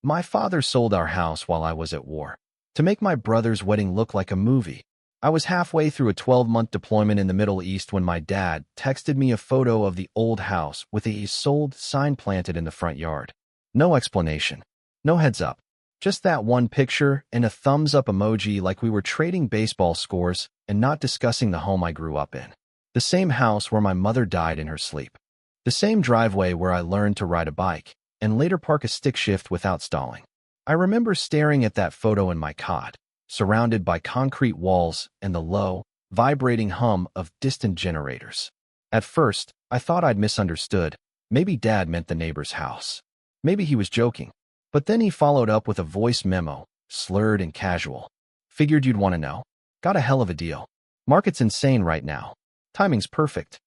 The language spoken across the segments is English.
My father sold our house while I was at war to make my brother's wedding look like a movie. I was halfway through a 12-month deployment in the Middle East when my dad texted me a photo of the old house with a sold sign planted in the front yard. No explanation. No heads up. Just that one picture and a thumbs up emoji like we were trading baseball scores and not discussing the home I grew up in. The same house where my mother died in her sleep. The same driveway where I learned to ride a bike and later park a stick shift without stalling. I remember staring at that photo in my cot, surrounded by concrete walls and the low, vibrating hum of distant generators. At first, I thought I'd misunderstood. Maybe Dad meant the neighbor's house. Maybe he was joking. But then he followed up with a voice memo, slurred and casual. Figured you'd want to know. Got a hell of a deal. Market's insane right now. Timing's perfect.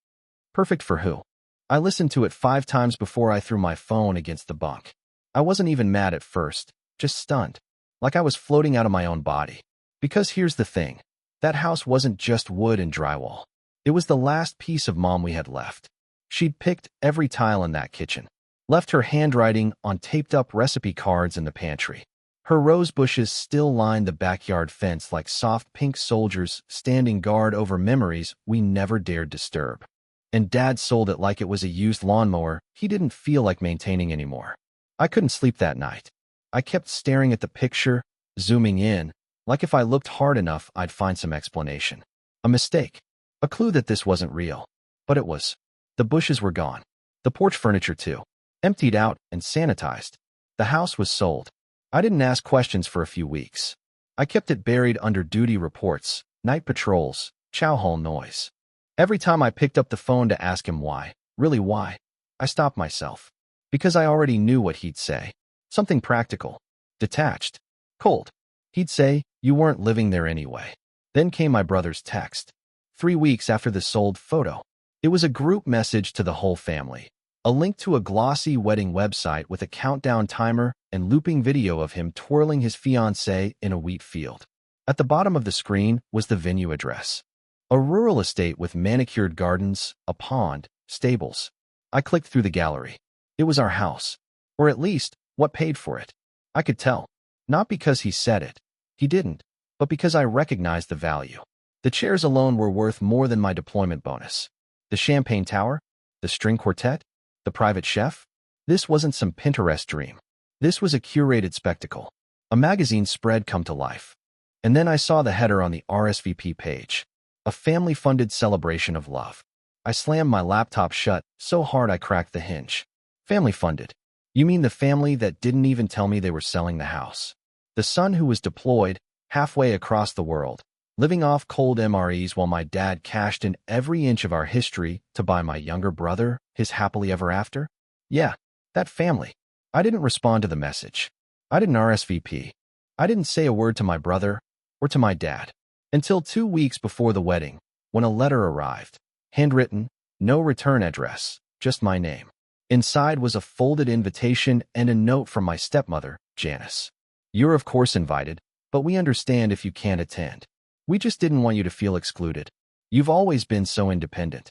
Perfect for who? I listened to it 5 times before I threw my phone against the bunk. I wasn't even mad at first, just stunned. Like I was floating out of my own body. Because here's the thing. That house wasn't just wood and drywall. It was the last piece of Mom we had left. She'd picked every tile in that kitchen. Left her handwriting on taped-up recipe cards in the pantry. Her rose bushes still lined the backyard fence like soft pink soldiers standing guard over memories we never dared disturb. And Dad sold it like it was a used lawnmower he didn't feel like maintaining anymore. I couldn't sleep that night. I kept staring at the picture, zooming in, like if I looked hard enough I'd find some explanation. A mistake. A clue that this wasn't real. But it was. The bushes were gone. The porch furniture too. Emptied out and sanitized. The house was sold. I didn't ask questions for a few weeks. I kept it buried under duty reports, night patrols, chow hall noise. Every time I picked up the phone to ask him why, really why, I stopped myself. Because I already knew what he'd say. Something practical. Detached. Cold. He'd say, you weren't living there anyway. Then came my brother's text. 3 weeks after the sold photo. It was a group message to the whole family. A link to a glossy wedding website with a countdown timer and looping video of him twirling his fiancée in a wheat field. At the bottom of the screen was the venue address. A rural estate with manicured gardens, a pond, stables. I clicked through the gallery. It was our house. Or at least, what paid for it. I could tell. Not because he said it. He didn't. But because I recognized the value. The chairs alone were worth more than my deployment bonus. The champagne tower? The string quartet? The private chef? This wasn't some Pinterest dream. This was a curated spectacle. A magazine spread come to life. And then I saw the header on the RSVP page. A family-funded celebration of love. I slammed my laptop shut so hard I cracked the hinge. Family-funded. You mean the family that didn't even tell me they were selling the house? The son who was deployed, halfway across the world, living off cold MREs while my dad cashed in every inch of our history to buy my younger brother his happily ever after? Yeah, that family. I didn't respond to the message. I didn't RSVP. I didn't say a word to my brother or to my dad until 2 weeks before the wedding, when a letter arrived. Handwritten, no return address, just my name. Inside was a folded invitation and a note from my stepmother, Janice. You're of course invited, but we understand if you can't attend. We just didn't want you to feel excluded. You've always been so independent.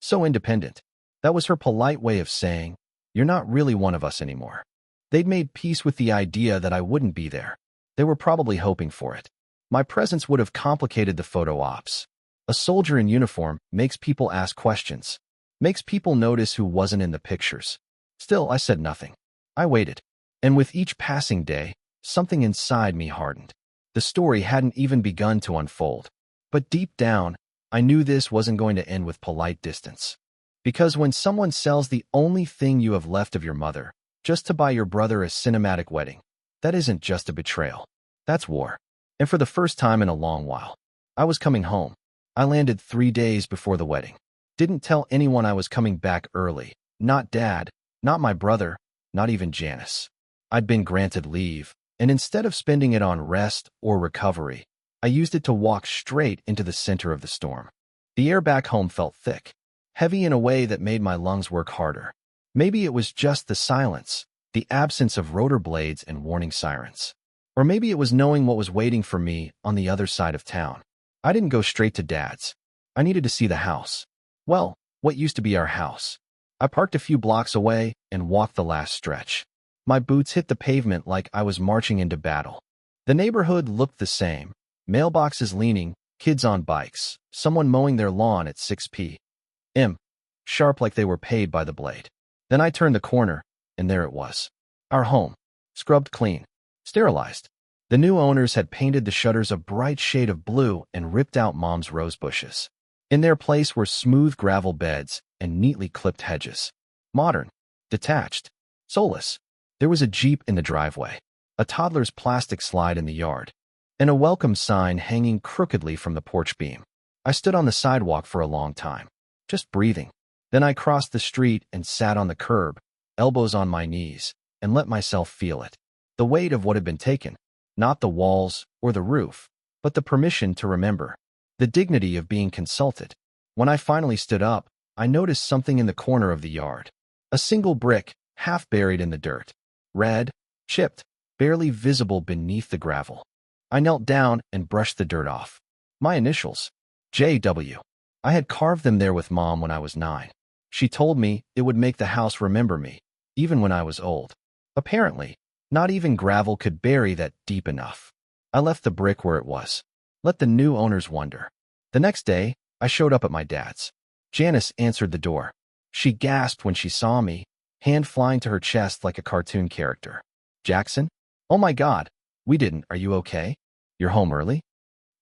So independent. That was her polite way of saying, you're not really one of us anymore. They'd made peace with the idea that I wouldn't be there. They were probably hoping for it. My presence would have complicated the photo ops. A soldier in uniform makes people ask questions. Makes people notice who wasn't in the pictures. Still, I said nothing. I waited. And with each passing day, something inside me hardened. The story hadn't even begun to unfold. But deep down, I knew this wasn't going to end with polite distance. Because when someone sells the only thing you have left of your mother, just to buy your brother a cinematic wedding, that isn't just a betrayal. That's war. And for the first time in a long while, I was coming home. I landed 3 days before the wedding. Didn't tell anyone I was coming back early. Not Dad, not my brother, not even Janice. I'd been granted leave, and instead of spending it on rest or recovery, I used it to walk straight into the center of the storm. The air back home felt thick, heavy in a way that made my lungs work harder. Maybe it was just the silence, the absence of rotor blades and warning sirens. Or maybe it was knowing what was waiting for me on the other side of town. I didn't go straight to Dad's. I needed to see the house. Well, what used to be our house. I parked a few blocks away and walked the last stretch. My boots hit the pavement like I was marching into battle. The neighborhood looked the same. Mailboxes leaning, kids on bikes, someone mowing their lawn at 6 p.m. Sharp like they were paid by the blade. Then I turned the corner, and there it was. Our home. Scrubbed clean. Sterilized. The new owners had painted the shutters a bright shade of blue and ripped out Mom's rose bushes. In their place were smooth gravel beds and neatly clipped hedges. Modern. Detached. Soulless. There was a Jeep in the driveway, a toddler's plastic slide in the yard, and a welcome sign hanging crookedly from the porch beam. I stood on the sidewalk for a long time, just breathing. Then I crossed the street and sat on the curb, elbows on my knees, and let myself feel it. The weight of what had been taken, not the walls or the roof, but the permission to remember, the dignity of being consulted. When I finally stood up, I noticed something in the corner of the yard. A single brick, half buried in the dirt. Red, chipped, barely visible beneath the gravel. I knelt down and brushed the dirt off. My initials, J.W. I had carved them there with Mom when I was 9. She told me it would make the house remember me, even when I was old. Apparently, not even gravel could bury that deep enough. I left the brick where it was. Let the new owners wonder. The next day, I showed up at my dad's. Janice answered the door. She gasped when she saw me, hand flying to her chest like a cartoon character. Jackson? Oh my God. We didn't. Are you okay? You're home early?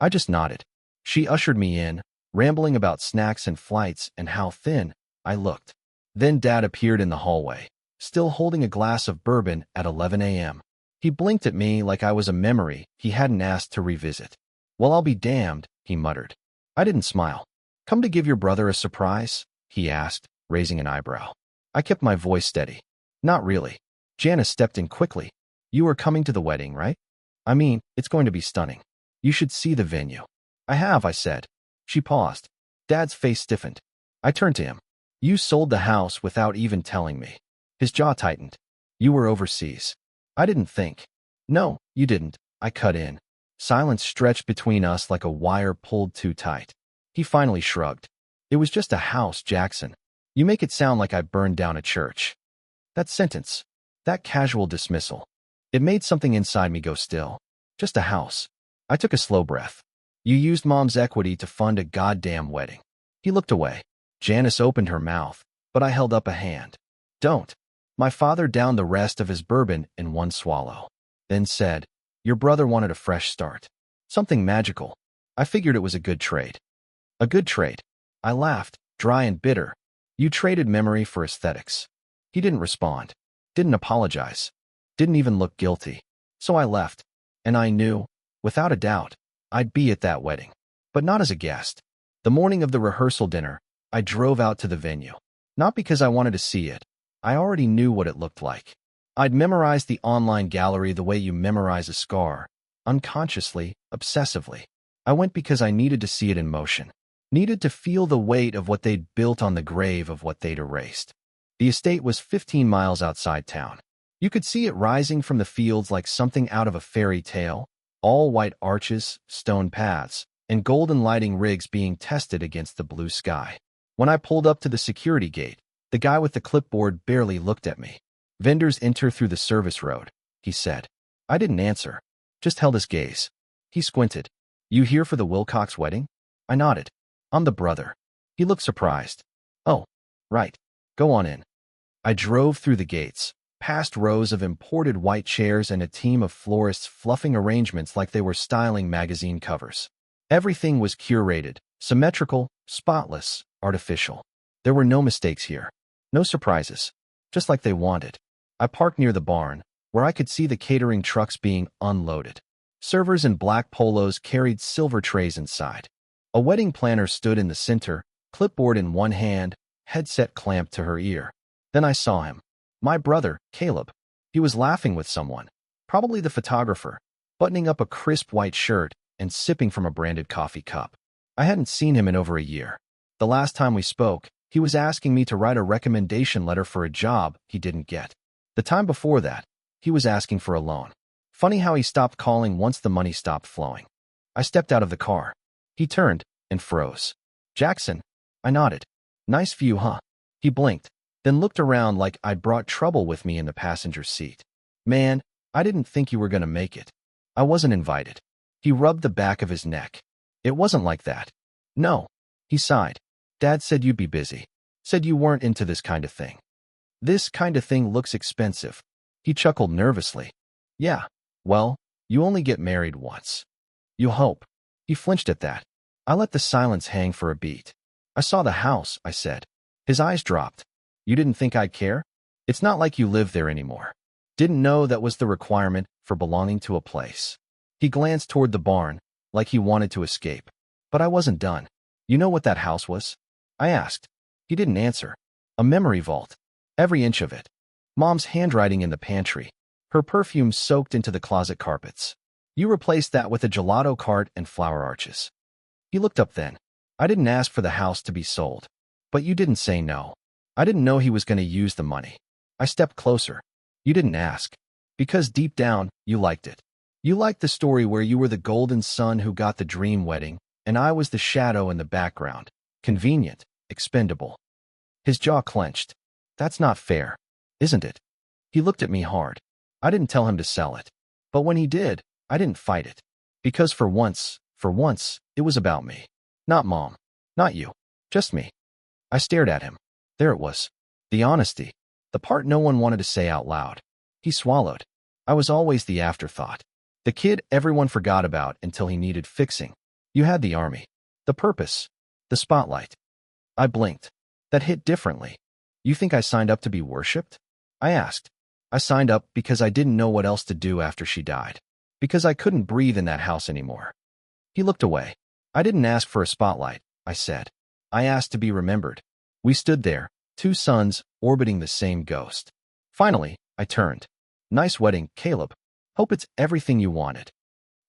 I just nodded. She ushered me in, rambling about snacks and flights and how thin I looked. Then Dad appeared in the hallway, still holding a glass of bourbon at 11 a.m. He blinked at me like I was a memory he hadn't asked to revisit. Well, I'll be damned, he muttered. I didn't smile. Come to give your brother a surprise? He asked, raising an eyebrow. I kept my voice steady. Not really. Janice stepped in quickly. You are coming to the wedding, right? I mean, it's going to be stunning. You should see the venue. I have, I said. She paused. Dad's face stiffened. I turned to him. You sold the house without even telling me. His jaw tightened. You were overseas. I didn't think. No, you didn't. I cut in. Silence stretched between us like a wire pulled too tight. He finally shrugged. It was just a house, Jackson. You make it sound like I burned down a church. That sentence, that casual dismissal, it made something inside me go still. Just a house. I took a slow breath. You used Mom's equity to fund a goddamn wedding. He looked away. Janice opened her mouth, but I held up a hand. Don't. My father downed the rest of his bourbon in one swallow, then said, your brother wanted a fresh start. Something magical. I figured it was a good trade. A good trade. I laughed, dry and bitter. You traded memory for aesthetics. He didn't respond, didn't apologize, didn't even look guilty. So I left, and I knew, without a doubt, I'd be at that wedding. But not as a guest. The morning of the rehearsal dinner, I drove out to the venue. Not because I wanted to see it. I already knew what it looked like. I'd memorized the online gallery the way you memorize a scar, unconsciously, obsessively. I went because I needed to see it in motion. Needed to feel the weight of what they'd built on the grave of what they'd erased. The estate was 15 miles outside town. You could see it rising from the fields like something out of a fairy tale, all white arches, stone paths, and golden lighting rigs being tested against the blue sky. When I pulled up to the security gate, the guy with the clipboard barely looked at me. Vendors enter through the service road, he said. I didn't answer, just held his gaze. He squinted. You here for the Wilcox wedding? I nodded. I'm the brother. He looked surprised. Oh, right. Go on in. I drove through the gates, past rows of imported white chairs and a team of florists fluffing arrangements like they were styling magazine covers. Everything was curated, symmetrical, spotless, artificial. There were no mistakes here. No surprises. Just like they wanted. I parked near the barn, where I could see the catering trucks being unloaded. Servers in black polos carried silver trays inside. A wedding planner stood in the center, clipboard in one hand, headset clamped to her ear. Then I saw him. My brother, Caleb. He was laughing with someone, probably the photographer, buttoning up a crisp white shirt and sipping from a branded coffee cup. I hadn't seen him in over a year. The last time we spoke, he was asking me to write a recommendation letter for a job he didn't get. The time before that, he was asking for a loan. Funny how he stopped calling once the money stopped flowing. I stepped out of the car. He turned and froze. Jackson. I nodded. Nice view, huh? He blinked, then looked around like I'd brought trouble with me in the passenger seat. Man, I didn't think you were going to make it. I wasn't invited. He rubbed the back of his neck. It wasn't like that. No. He sighed. Dad said you'd be busy. Said you weren't into this kind of thing. This kind of thing looks expensive. He chuckled nervously. Yeah, well, you only get married once. You hope. He flinched at that. I let the silence hang for a beat. I saw the house, I said. His eyes dropped. You didn't think I'd care? It's not like you live there anymore. Didn't know that was the requirement for belonging to a place. He glanced toward the barn, like he wanted to escape. But I wasn't done. You know what that house was? I asked. He didn't answer. A memory vault. Every inch of it. Mom's handwriting in the pantry. Her perfume soaked into the closet carpets. You replaced that with a gelato cart and flower arches. He looked up then. I didn't ask for the house to be sold. But you didn't say no. I didn't know he was going to use the money. I stepped closer. You didn't ask. Because deep down, you liked it. You liked the story where you were the golden son who got the dream wedding, and I was the shadow in the background. Convenient, expendable. His jaw clenched. That's not fair, isn't it? He looked at me hard. I didn't tell him to sell it. But when he did, I didn't fight it. Because for once, it was about me. Not Mom. Not you. Just me. I stared at him. There it was. The honesty. The part no one wanted to say out loud. He swallowed. I was always the afterthought. The kid everyone forgot about until he needed fixing. You had the army. The purpose. The spotlight. I blinked. That hit differently. You think I signed up to be worshipped? I asked. I signed up because I didn't know what else to do after she died. Because I couldn't breathe in that house anymore. He looked away. I didn't ask for a spotlight, I said. I asked to be remembered. We stood there, two suns orbiting the same ghost. Finally, I turned. Nice wedding, Caleb. Hope it's everything you wanted.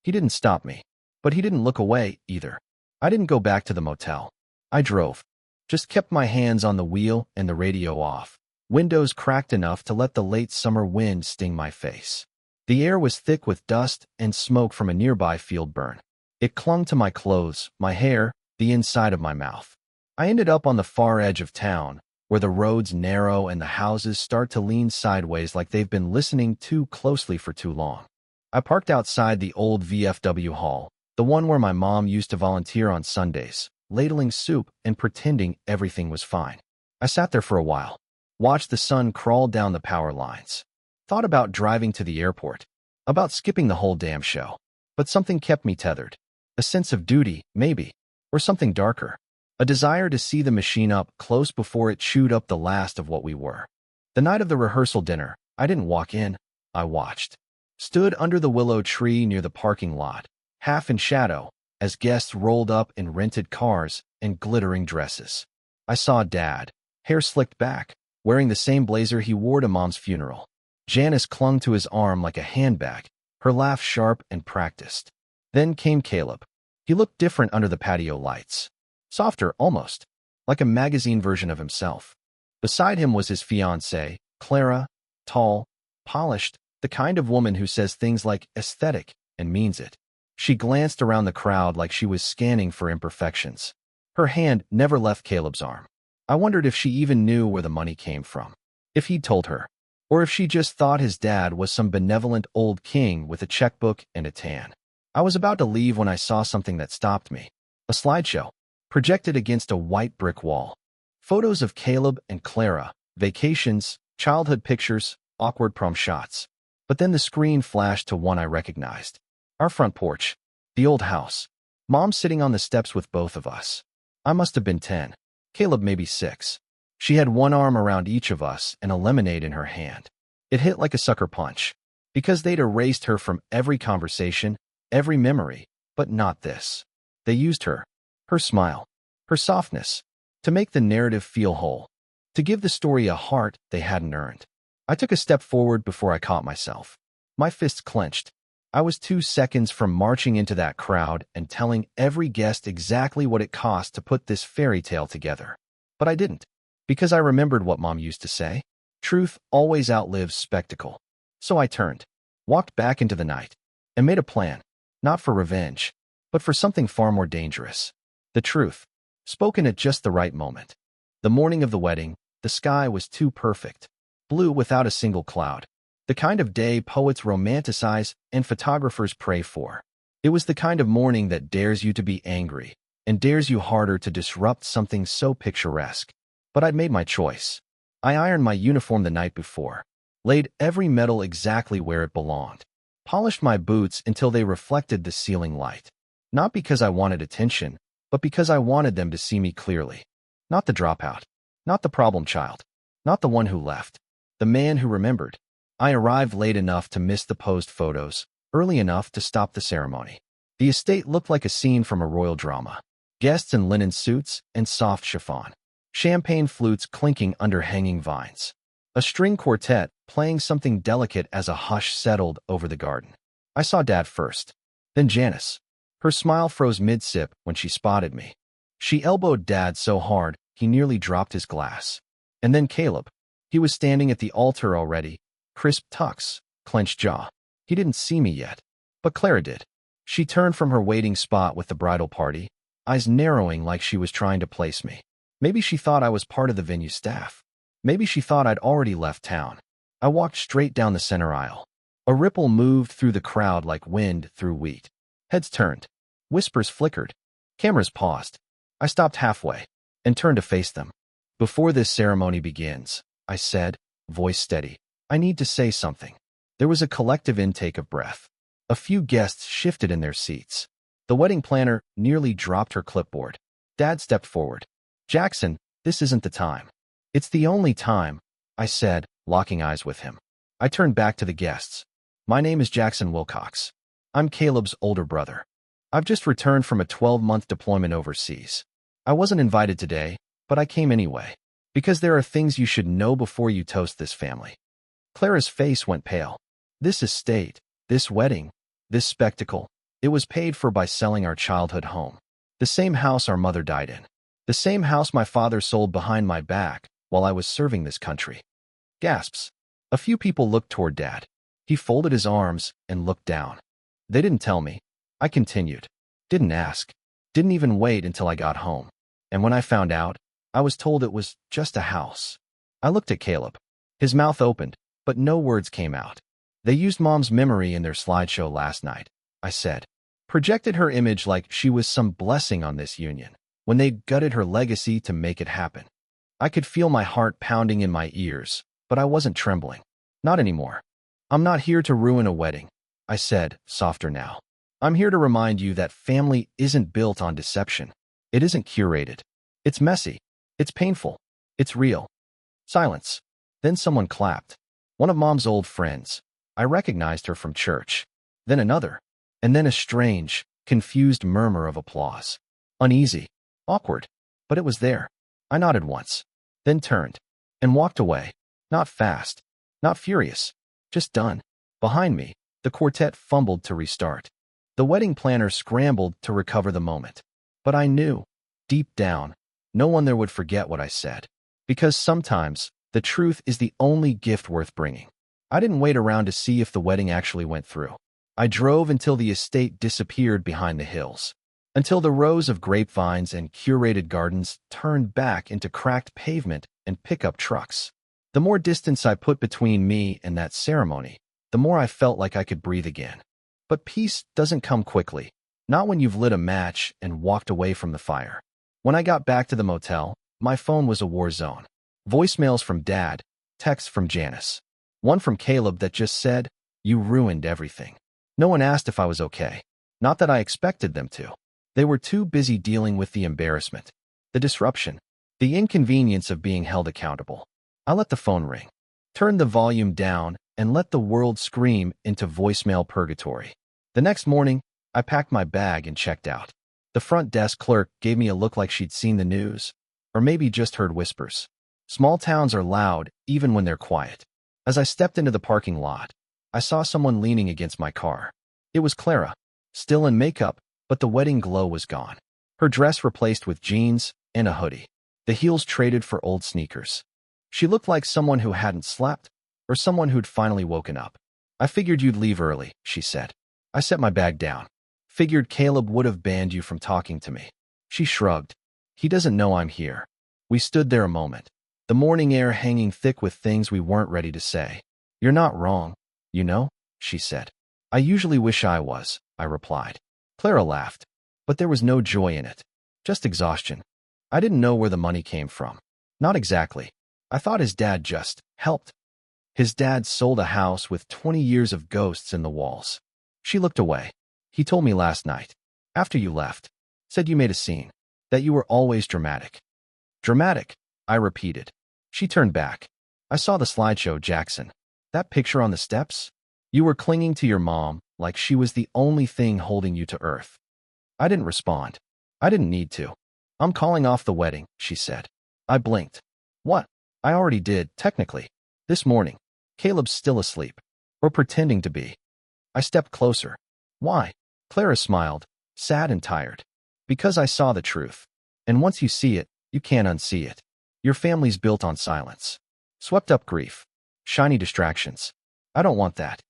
He didn't stop me. But he didn't look away, either. I didn't go back to the motel. I drove. Just kept my hands on the wheel and the radio off. Windows cracked enough to let the late summer wind sting my face. The air was thick with dust and smoke from a nearby field burn. It clung to my clothes, my hair, the inside of my mouth. I ended up on the far edge of town, where the roads narrow and the houses start to lean sideways like they've been listening too closely for too long. I parked outside the old VFW hall, the one where my mom used to volunteer on Sundays, ladling soup and pretending everything was fine. I sat there for a while, watched the sun crawl down the power lines, thought about driving to the airport, about skipping the whole damn show. But something kept me tethered. A sense of duty, maybe, or something darker. A desire to see the machine up close before it chewed up the last of what we were. The night of the rehearsal dinner, I didn't walk in, I watched. Stood under the willow tree near the parking lot, half in shadow, as guests rolled up in rented cars and glittering dresses. I saw Dad, hair slicked back, wearing the same blazer he wore to Mom's funeral. Janice clung to his arm like a handbag, her laugh sharp and practiced. Then came Caleb. He looked different under the patio lights. Softer, almost, like a magazine version of himself. Beside him was his fiancée, Clara, tall, polished, the kind of woman who says things like aesthetic and means it. She glanced around the crowd like she was scanning for imperfections. Her hand never left Caleb's arm. I wondered if she even knew where the money came from. If he'd told her. Or if she just thought his dad was some benevolent old king with a checkbook and a tan. I was about to leave when I saw something that stopped me. A slideshow, projected against a white brick wall. Photos of Caleb and Clara, vacations, childhood pictures, awkward prom shots. But then the screen flashed to one I recognized. Our front porch. The old house. Mom sitting on the steps with both of us. I must have been 10. Caleb maybe 6. She had one arm around each of us and a lemonade in her hand. It hit like a sucker punch. Because they'd erased her from every conversation, every memory, but not this. They used her. Her smile. Her softness. To make the narrative feel whole. To give the story a heart they hadn't earned. I took a step forward before I caught myself. My fists clenched. I was 2 seconds from marching into that crowd and telling every guest exactly what it cost to put this fairy tale together. But I didn't. Because I remembered what Mom used to say. Truth always outlives spectacle. So I turned, walked back into the night, and made a plan. Not for revenge, but for something far more dangerous. The truth, spoken at just the right moment. The morning of the wedding, the sky was too perfect. Blue without a single cloud. The kind of day poets romanticize and photographers pray for. It was the kind of morning that dares you to be angry and dares you harder to disrupt something so picturesque. But I'd made my choice. I ironed my uniform the night before, laid every medal exactly where it belonged, polished my boots until they reflected the ceiling light. Not because I wanted attention, but because I wanted them to see me clearly. Not the dropout, not the problem child, not the one who left, the man who remembered. I arrived late enough to miss the posed photos, early enough to stop the ceremony. The estate looked like a scene from a royal drama. Guests in linen suits and soft chiffon. Champagne flutes clinking under hanging vines. A string quartet playing something delicate as a hush settled over the garden. I saw Dad first, then Janice. Her smile froze mid-sip when she spotted me. She elbowed Dad so hard he nearly dropped his glass. And then Caleb. He was standing at the altar already, crisp tux, clenched jaw. He didn't see me yet, but Clara did. She turned from her waiting spot with the bridal party, eyes narrowing like she was trying to place me. Maybe she thought I was part of the venue staff. Maybe she thought I'd already left town. I walked straight down the center aisle. A ripple moved through the crowd like wind through wheat. Heads turned. Whispers flickered. Cameras paused. I stopped halfway and turned to face them. Before this ceremony begins, I said, voice steady, I need to say something. There was a collective intake of breath. A few guests shifted in their seats. The wedding planner nearly dropped her clipboard. Dad stepped forward. Jackson, this isn't the time. It's the only time, I said, locking eyes with him. I turned back to the guests. My name is Jackson Wilcox. I'm Caleb's older brother. I've just returned from a 12-month deployment overseas. I wasn't invited today, but I came anyway. Because there are things you should know before you toast this family. Clara's face went pale. This estate, this wedding, this spectacle, it was paid for by selling our childhood home. The same house our mother died in. The same house my father sold behind my back while I was serving this country. Gasps. A few people looked toward Dad. He folded his arms and looked down. They didn't tell me. I continued. Didn't ask. Didn't even wait until I got home. And when I found out, I was told it was just a house. I looked at Caleb. His mouth opened, but no words came out. They used Mom's memory in their slideshow last night, I said. Projected her image like she was some blessing on this union, when they gutted her legacy to make it happen. I could feel my heart pounding in my ears, but I wasn't trembling. Not anymore. I'm not here to ruin a wedding, I said, softer now. I'm here to remind you that family isn't built on deception. It isn't curated. It's messy. It's painful. It's real. Silence. Then someone clapped. One of Mom's old friends. I recognized her from church. Then another. And then a strange, confused murmur of applause. Uneasy. Awkward. But it was there. I nodded once. Then turned. And walked away. Not fast. Not furious. Just done. Behind me, the quartet fumbled to restart. The wedding planner scrambled to recover the moment. But I knew, deep down, no one there would forget what I said. Because sometimes, the truth is the only gift worth bringing. I didn't wait around to see if the wedding actually went through. I drove until the estate disappeared behind the hills. Until the rows of grapevines and curated gardens turned back into cracked pavement and pickup trucks. The more distance I put between me and that ceremony, the more I felt like I could breathe again. But peace doesn't come quickly. Not when you've lit a match and walked away from the fire. When I got back to the motel, my phone was a war zone. Voicemails from Dad, texts from Janice. One from Caleb that just said, "You ruined everything." No one asked if I was okay. Not that I expected them to. They were too busy dealing with the embarrassment, the disruption, the inconvenience of being held accountable. I let the phone ring, turned the volume down, and let the world scream into voicemail purgatory. The next morning, I packed my bag and checked out. The front desk clerk gave me a look like she'd seen the news, or maybe just heard whispers. Small towns are loud, even when they're quiet. As I stepped into the parking lot, I saw someone leaning against my car. It was Clara, still in makeup, but the wedding glow was gone. Her dress replaced with jeans and a hoodie. The heels traded for old sneakers. She looked like someone who hadn't slept, or someone who'd finally woken up. "I figured you'd leave early," she said. I set my bag down. "Figured Caleb would have banned you from talking to me." She shrugged. "He doesn't know I'm here." We stood there a moment, the morning air hanging thick with things we weren't ready to say. You're not wrong, you know, she said. I usually wish I was, I replied. Clara laughed, but there was no joy in it. Just exhaustion. I didn't know where the money came from. Not exactly. I thought his dad just helped. His dad sold a house with 20 years of ghosts in the walls. She looked away. He told me last night, after you left, said you made a scene, that you were always dramatic. Dramatic, I repeated. She turned back. I saw the slideshow, Jackson. That picture on the steps? You were clinging to your mom like she was the only thing holding you to earth. I didn't respond. I didn't need to. I'm calling off the wedding, she said. I blinked. What? I already did, technically. This morning. Caleb's still asleep. Or pretending to be. I stepped closer. Why? Clara smiled, sad and tired. Because I saw the truth. And once you see it, you can't unsee it. Your family's built on silence. Swept up grief. Shiny distractions. I don't want that.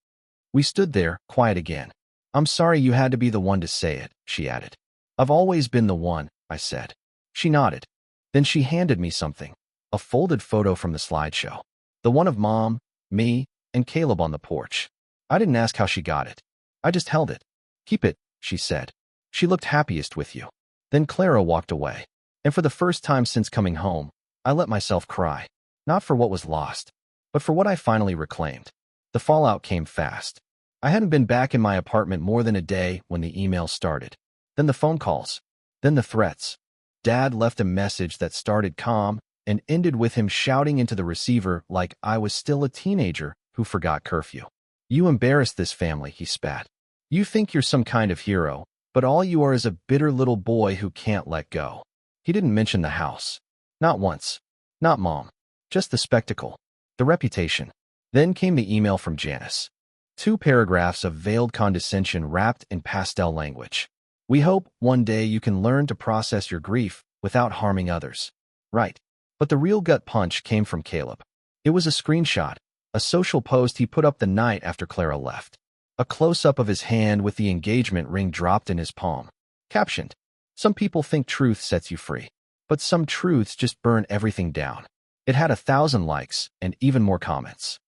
We stood there, quiet again. I'm sorry you had to be the one to say it, she added. I've always been the one, I said. She nodded. Then she handed me something. A folded photo from the slideshow. The one of Mom, me, and Caleb on the porch. I didn't ask how she got it. I just held it. Keep it, she said. She looked happiest with you. Then Clara walked away. And for the first time since coming home, I let myself cry. Not for what was lost, but for what I finally reclaimed. The fallout came fast. I hadn't been back in my apartment more than a day when the emails started. Then the phone calls. Then the threats. Dad left a message that started calm and ended with him shouting into the receiver like I was still a teenager who forgot curfew. You embarrassed this family, he spat. You think you're some kind of hero, but all you are is a bitter little boy who can't let go. He didn't mention the house. Not once. Not Mom. Just the spectacle. The reputation. Then came the email from Janice. 2 paragraphs of veiled condescension wrapped in pastel language. We hope one day you can learn to process your grief without harming others. Right. But the real gut punch came from Caleb. It was a screenshot, a social post he put up the night after Clara left. A close-up of his hand with the engagement ring dropped in his palm. Captioned, some people think truth sets you free, but some truths just burn everything down. It had 1,000 likes and even more comments.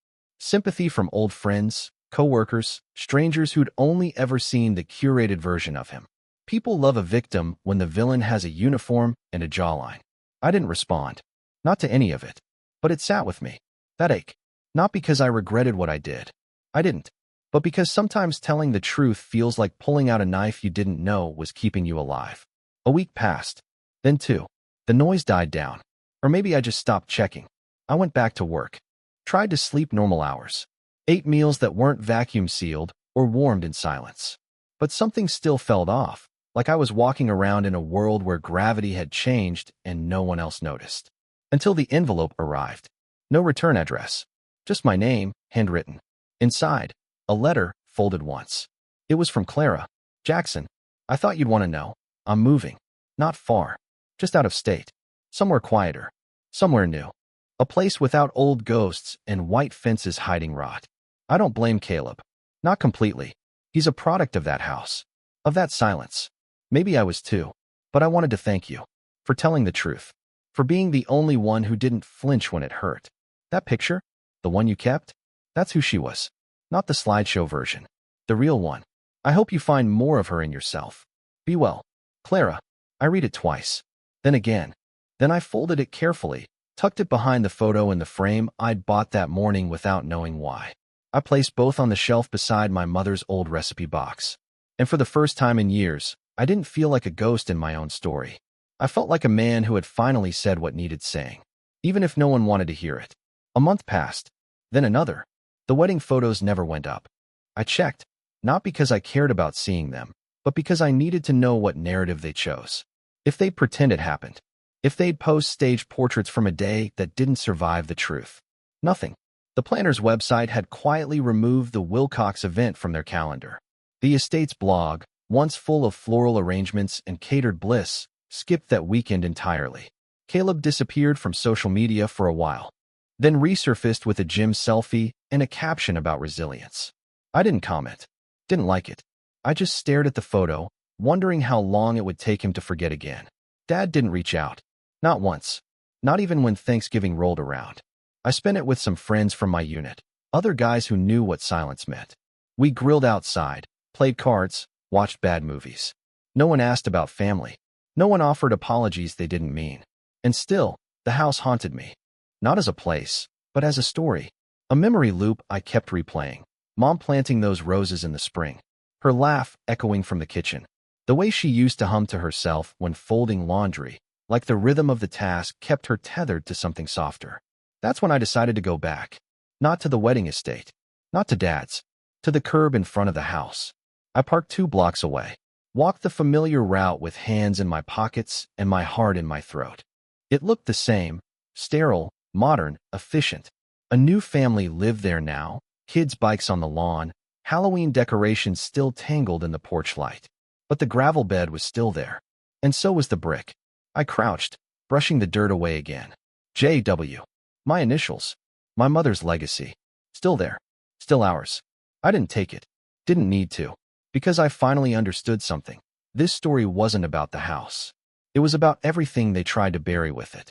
Sympathy from old friends, co-workers, strangers who'd only ever seen the curated version of him. People love a victim when the villain has a uniform and a jawline. I didn't respond. Not to any of it. But it sat with me. That ache. Not because I regretted what I did. I didn't. But because sometimes telling the truth feels like pulling out a knife you didn't know was keeping you alive. A week passed. Then 2. The noise died down. Or maybe I just stopped checking. I went back to work. Tried to sleep normal hours. Ate meals that weren't vacuum sealed or warmed in silence. But something still felt off, like I was walking around in a world where gravity had changed and no one else noticed. Until the envelope arrived. No return address. Just my name, handwritten. Inside, a letter, folded once. It was from Clara. Jackson, I thought you'd want to know. I'm moving. Not far. Just out of state. Somewhere quieter. Somewhere new. A place without old ghosts and white fences hiding rot. I don't blame Caleb. Not completely. He's a product of that house. Of that silence. Maybe I was too. But I wanted to thank you. For telling the truth. For being the only one who didn't flinch when it hurt. That picture? The one you kept? That's who she was. Not the slideshow version. The real one. I hope you find more of her in yourself. Be well. Clara. I read it twice. Then again. Then I folded it carefully. Tucked it behind the photo in the frame I'd bought that morning without knowing why. I placed both on the shelf beside my mother's old recipe box. And for the first time in years, I didn't feel like a ghost in my own story. I felt like a man who had finally said what needed saying, even if no one wanted to hear it. A month passed, then another. The wedding photos never went up. I checked, not because I cared about seeing them, but because I needed to know what narrative they chose. If they'd pretend it happened. If they'd post staged portraits from a day that didn't survive the truth. Nothing. The planner's website had quietly removed the Wilcox event from their calendar. The estate's blog, once full of floral arrangements and catered bliss, skipped that weekend entirely. Caleb disappeared from social media for a while, then resurfaced with a gym selfie and a caption about resilience. I didn't comment. Didn't like it. I just stared at the photo, wondering how long it would take him to forget again. Dad didn't reach out. Not once. Not even when Thanksgiving rolled around. I spent it with some friends from my unit. Other guys who knew what silence meant. We grilled outside, played cards, watched bad movies. No one asked about family. No one offered apologies they didn't mean. And still, the house haunted me. Not as a place, but as a story. A memory loop I kept replaying. Mom planting those roses in the spring. Her laugh echoing from the kitchen. The way she used to hum to herself when folding laundry, like the rhythm of the task kept her tethered to something softer. That's when I decided to go back. Not to the wedding estate. Not to Dad's. To the curb in front of the house. I parked 2 blocks away. Walked the familiar route with hands in my pockets and my heart in my throat. It looked the same. Sterile, modern, efficient. A new family lived there now. Kids' bikes on the lawn. Halloween decorations still tangled in the porch light. But the gravel bed was still there. And so was the brick. I crouched, brushing the dirt away again. J.W. My initials. My mother's legacy. Still there. Still ours. I didn't take it. Didn't need to. Because I finally understood something. This story wasn't about the house. It was about everything they tried to bury with it.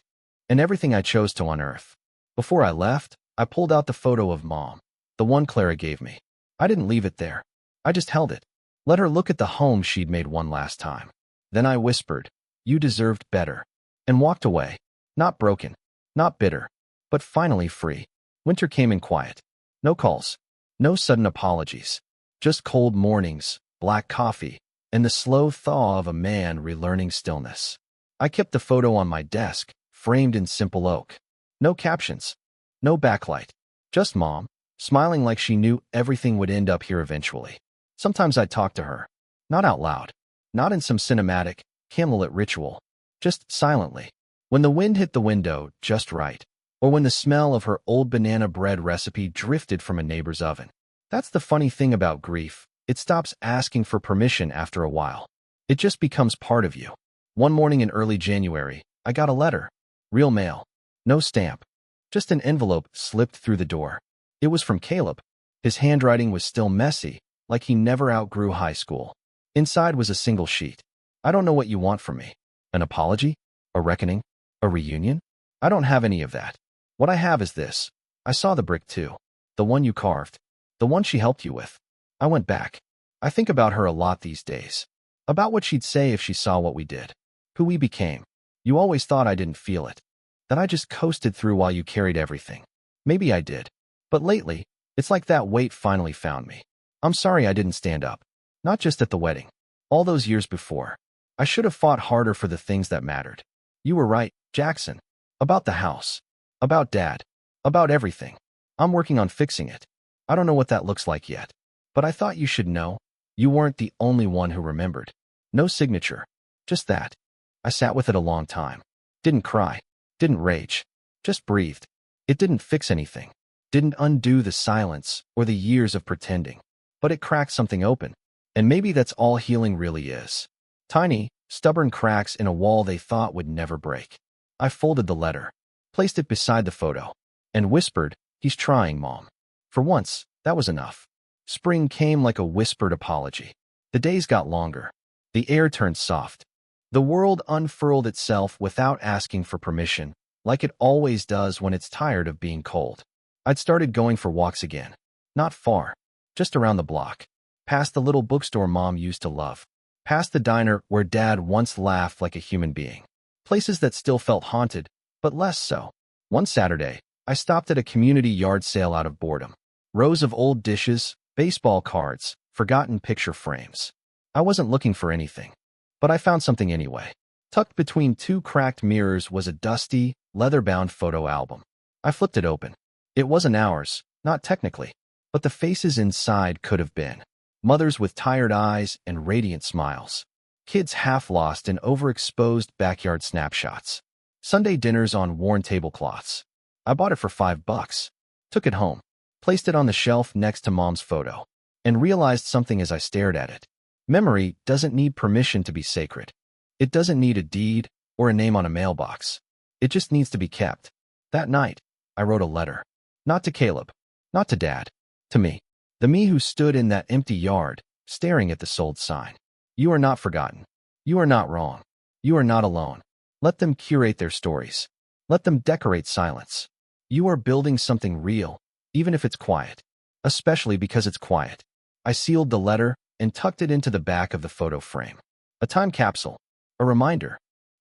And everything I chose to unearth. Before I left, I pulled out the photo of Mom. The one Clara gave me. I didn't leave it there. I just held it. Let her look at the home she'd made one last time. Then I whispered, "You deserved better." And walked away. Not broken. Not bitter. But finally free. Winter came in quiet. No calls. No sudden apologies. Just cold mornings, black coffee, and the slow thaw of a man relearning stillness. I kept the photo on my desk, framed in simple oak. No captions. No backlight. Just Mom, smiling like she knew everything would end up here eventually. Sometimes I'd talk to her. Not out loud. Not in some cinematic, candlelit ritual. Just silently. When the wind hit the window just right. Or when the smell of her old banana bread recipe drifted from a neighbor's oven. That's the funny thing about grief. It stops asking for permission after a while. It just becomes part of you. One morning in early January, I got a letter. Real mail. No stamp. Just an envelope slipped through the door. It was from Caleb. His handwriting was still messy, like he never outgrew high school. Inside was a single sheet. "I don't know what you want from me. An apology? A reckoning? A reunion? I don't have any of that. What I have is this. I saw the brick too. The one you carved. The one she helped you with." I went back. I think about her a lot these days. About what she'd say if she saw what we did. Who we became. "You always thought I didn't feel it. That I just coasted through while you carried everything." Maybe I did. But lately, it's like that weight finally found me. I'm sorry I didn't stand up. Not just at the wedding. All those years before. I should have fought harder for the things that mattered. You were right, Jackson. About the house. About Dad. About everything. I'm working on fixing it. I don't know what that looks like yet. But I thought you should know. You weren't the only one who remembered. No signature. Just that. I sat with it a long time. Didn't cry. Didn't rage. Just breathed. It didn't fix anything. Didn't undo the silence or the years of pretending. But it cracked something open. And maybe that's all healing really is. Tiny, stubborn cracks in a wall they thought would never break. I folded the letter. Placed it beside the photo. And whispered, "He's trying, Mom." For once, that was enough. Spring came like a whispered apology. The days got longer. The air turned soft. The world unfurled itself without asking for permission, like it always does when it's tired of being cold. I'd started going for walks again. Not far. Just around the block. Past the little bookstore Mom used to love. Past the diner where Dad once laughed like a human being. Places that still felt haunted, but less so. One Saturday, I stopped at a community yard sale out of boredom. Rows of old dishes, baseball cards, forgotten picture frames. I wasn't looking for anything. But I found something anyway. Tucked between 2 cracked mirrors was a dusty, leather-bound photo album. I flipped it open. It wasn't ours, not technically. But the faces inside could have been. Mothers with tired eyes and radiant smiles. Kids half lost in overexposed backyard snapshots. Sunday dinners on worn tablecloths. I bought it for $5. Took it home. Placed it on the shelf next to Mom's photo. And realized something as I stared at it. Memory doesn't need permission to be sacred. It doesn't need a deed or a name on a mailbox. It just needs to be kept. That night, I wrote a letter. Not to Caleb. Not to Dad. To me. The me who stood in that empty yard, staring at the sold sign. You are not forgotten. You are not wrong. You are not alone. Let them curate their stories. Let them decorate silence. You are building something real, even if it's quiet. Especially because it's quiet. I sealed the letter and tucked it into the back of the photo frame. A time capsule. A reminder.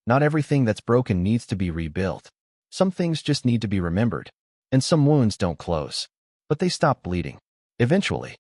Not everything that's broken needs to be rebuilt. Some things just need to be remembered. And some wounds don't close. But they stop bleeding. Eventually.